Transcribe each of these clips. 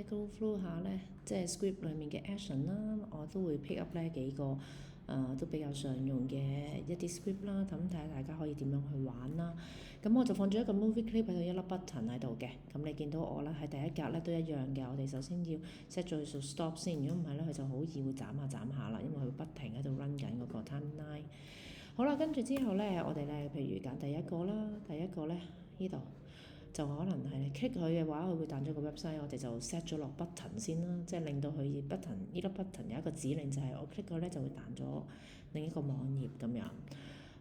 go through 下咧，即係 script 裡面嘅 action 啦，我都會 pick up 咧幾個都比較常用嘅一啲 script 啦，咁睇下大家可以點樣去玩啦。咁我就放咗一個 movie clip 喺度，一粒 button 喺度嘅。咁你見到我啦，喺第一格咧都一樣嘅。我哋首先要 set 咗佢做 stop 先，如果唔係咧，佢就好易會斬下啦，因為佢不停喺度 run 緊嗰個 timeline。好啦，跟住之後咧，我哋咧譬如揀第一個啦，第一個咧呢度。就可能係 click 佢嘅話，佢會彈咗個 website，我哋就 set 咗落 button 先啦，即係令到佢 button 呢粒 button 有一個指令，就係我 click 佢咧就會彈咗另一個網頁咁樣。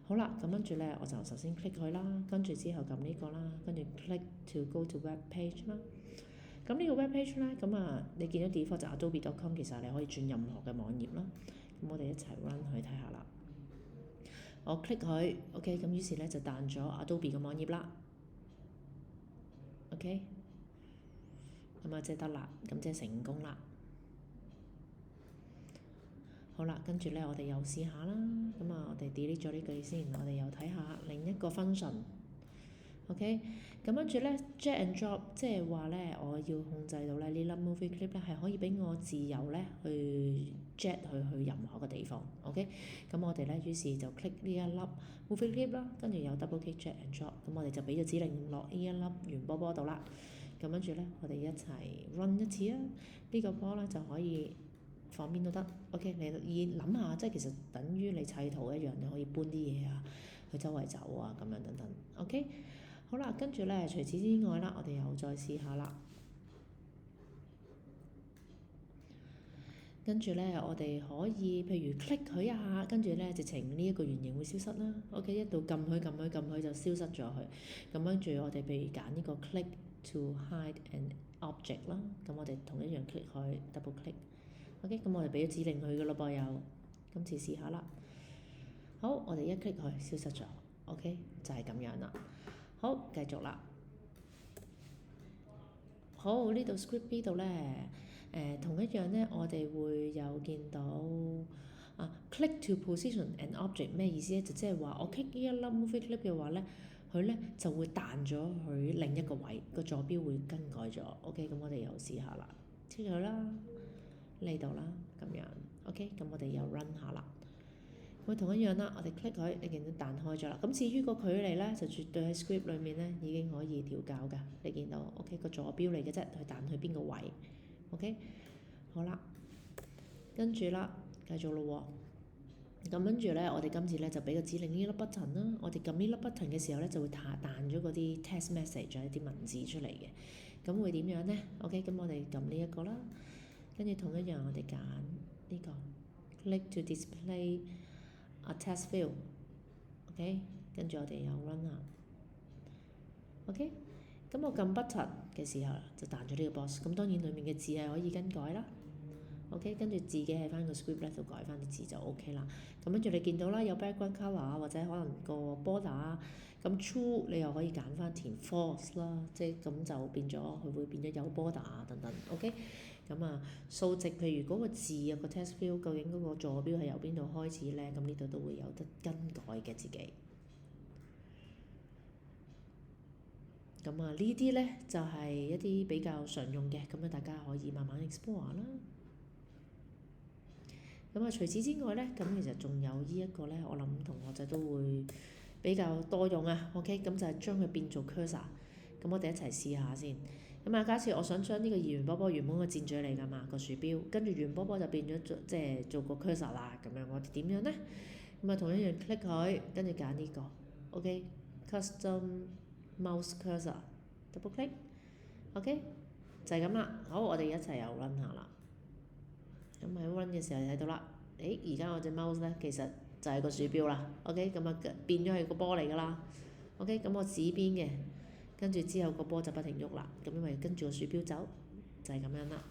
好啦，咁跟住咧我就首先 click 佢啦，跟住之後撳呢個啦，跟住 click to go to web page 啦。咁呢個 web page 咧，你見到 default 就 adobe.com， 其實你可以轉任何嘅網頁啦。咁我哋一齊 run 去睇下啦。我 click 佢 ，OK， 咁於是咧就彈咗 Adobe 嘅網頁啦。OK， 咁即係得啦，咁即係成功啦。好啦，跟住咧我哋又試下啦。我哋 delete 咗呢句先，我哋又睇下另一個 function。OK， 咁跟住咧 drag and drop， 即係話咧我要控制到咧呢粒 movie clip 咧係可以俾我自由咧去 drag 去任何嘅地方。OK， 咁我哋咧於是就 click 呢一粒 movie clip 啦，跟住有 double click drag and drop， 咁我哋就俾咗指令落呢一粒圓波波度啦。咁跟住咧我哋一齊 run 一次啊！呢個波咧就可以放邊都得。OK， 你諗下，即係其實等於你砌圖一樣，你可以搬啲嘢啊，去周圍走啊，咁樣等等。OK， 好啦，跟住咧除此之外啦，我哋又再試下啦。跟住咧，我哋可以譬如 click 佢一下，跟住咧直情呢一個圓形會消失啦。OK， 一度撳佢就消失咗佢。咁跟住我哋譬如揀呢個 click to hide an object 啦。咁我哋同一樣 click 佢 double click。OK， 咁我哋俾咗指令佢嘅咯噃又。今次試下啦。好，我哋一 click 佢消失咗。OK， 就係咁樣啦。好，繼續啦。好，呢度 script B 度咧。同一樣咧，我哋會有見到click to position an object 咩意思咧？就即係話我 click 呢一粒 movie clip 嘅話咧，佢咧就會彈咗佢另一個位，個坐標會更改咗。OK， 咁我哋又試下啦，切佢啦，呢度啦，咁樣。OK， 咁我哋又 run 下啦。咁同一樣啦，我哋 click 佢，你見到彈開咗啦。咁至於個距離咧，就絕對喺 script 裡面咧已經可以調校㗎。你見到 OK 個坐標嚟嘅啫，佢彈去邊個位？OK， 好啦，跟住啦，繼續咯喎。咁跟住咧，我哋今次咧就俾個指令呢粒 button 啦。我哋撳呢粒 button 嘅時候咧，就會彈咗嗰啲 text message 一啲文字出嚟嘅。咁會點樣咧 ？OK， 咁我哋撳呢一個啦，跟住同一樣我哋揀呢個 click to display a text field。OK， 跟住我哋又 run 下。OK。咁我撳 button 嘅時候就彈咗呢個 box，咁當然裡面嘅字係可以更改啦。OK， 跟住自己喺翻個 script 咧度改翻啲字就 OK 啦。咁跟住你見到啦，有 background colour 啊，或者可能個 border 啊，咁 true 你又可以揀翻填 false 啦，即係咁就變咗佢會變咗有 border 啊等等。OK， 咁數值譬如嗰個字啊個 text field 究竟嗰個坐標係由邊度開始咧？咁呢度都會有得更改嘅自己。咁呢啲咧就係一啲比較常用嘅，咁大家可以慢慢 explore 啦。除此之外咧，咁其實仲有呢一個咧，我諗同學仔都會比較多用啊。OK， 咁就係將佢變做 cursor。咁我哋一齊試下先。假設我想將呢個圓波波原本個箭嘴嚟㗎嘛，個鼠標，跟住圓波波就變咗即係做個 cursor 啦。咁樣我哋點樣咧？同一樣 click 佢，跟住揀呢個 OK，custom mouse cursor double click。OK， 就係咁啦。好，我哋一齊又 run 下啦。咁喺 run 嘅時候睇到啦，而家我隻 mouse 咧其實就係個鼠標啦。OK，咁變咗係個波嚟㗎啦。OK，咁我指邊嘅，跟住之後個波就不停喐啦。咁因為跟住個鼠標走，就係咁樣啦。